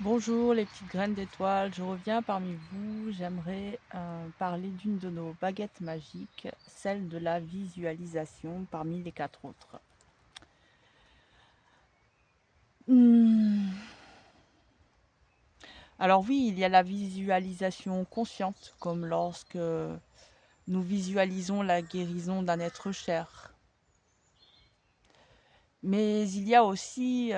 Bonjour les petites graines d'étoiles, je reviens parmi vous. J'aimerais parler d'une de nos baguettes magiques, celle de la visualisation parmi les quatre autres. Hmm. Alors oui, il y a la visualisation consciente, comme lorsque nous visualisons la guérison d'un être cher. Mais il y a aussi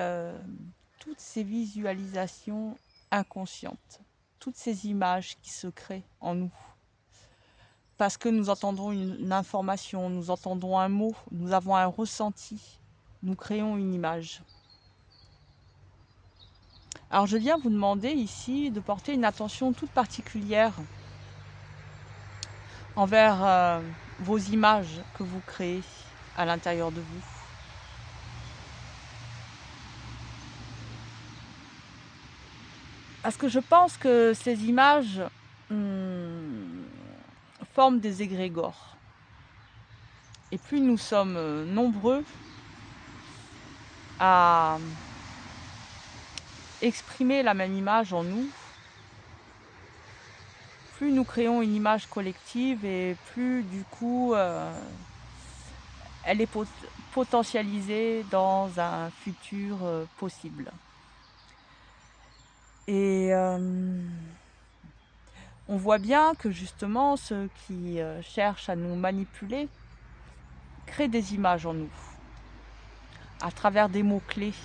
toutes ces visualisations inconscientes, toutes ces images qui se créent en nous. Parce que nous entendons une information, nous entendons un mot, nous avons un ressenti, nous créons une image. Alors je viens vous demander ici de porter une attention toute particulière envers vos images que vous créez à l'intérieur de vous. Parce que je pense que ces images forment des égrégores. Et plus nous sommes nombreux à exprimer la même image en nous, plus nous créons une image collective et plus du coup elle est potentialisée dans un futur possible. Et on voit bien que justement ceux qui cherchent à nous manipuler créent des images en nous, à travers des mots-clés.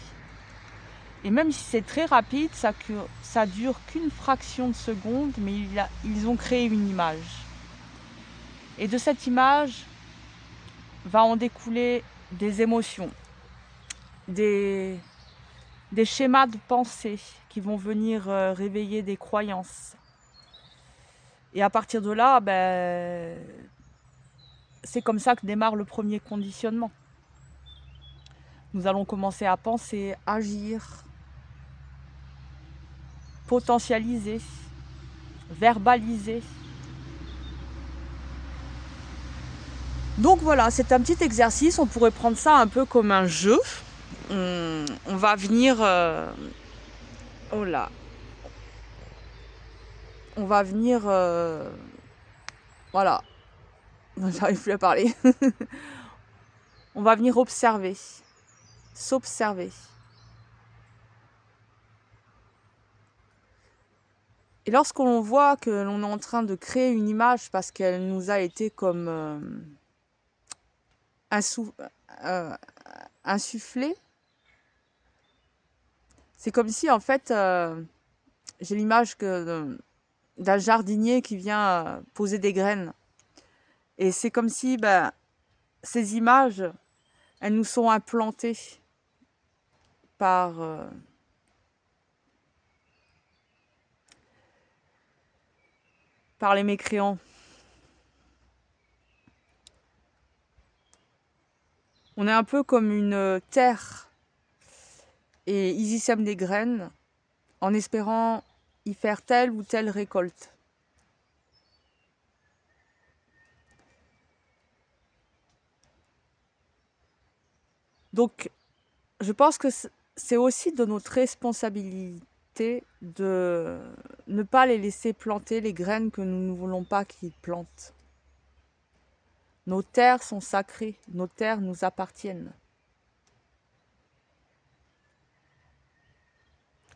Et même si c'est très rapide, ça dure qu'une fraction de seconde, mais ils ont créé une image. Et de cette image va en découler des émotions, des schémas de pensée qui vont venir réveiller des croyances. Et à partir de là, c'est comme ça que démarre le premier conditionnement. Nous allons commencer à penser, agir, potentialiser, verbaliser. Donc voilà, c'est un petit exercice, on pourrait prendre ça un peu comme un jeu. On va venir... oh là. On va venir... voilà, j'arrive plus à parler. On va venir observer, s'observer. Et lorsqu'on voit que l'on est en train de créer une image parce qu'elle nous a été comme euh, insufflée, c'est comme si en fait j'ai l'image d'un jardinier qui vient poser des graines. Et c'est comme si ces images, elles nous sont implantées par les mécréants. On est un peu comme une terre et ils y sèment des graines en espérant y faire telle ou telle récolte. Donc, je pense que c'est aussi de notre responsabilité de ne pas les laisser planter les graines que nous ne voulons pas qu'ils plantent. Nos terres sont sacrées, nos terres nous appartiennent.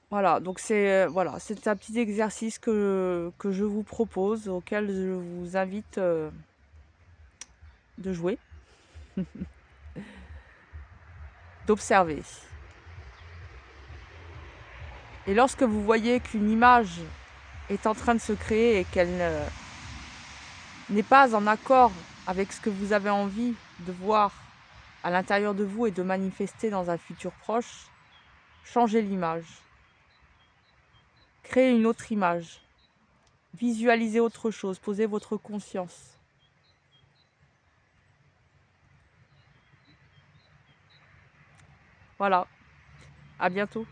Voilà, donc c'est un petit exercice que je vous propose, auquel je vous invite de jouer, d'observer. Et lorsque vous voyez qu'une image est en train de se créer et qu'elle n'est pas en accord avec ce que vous avez envie de voir à l'intérieur de vous et de manifester dans un futur proche, changez l'image. Créez une autre image. Visualisez autre chose. Posez votre conscience. Voilà. À bientôt.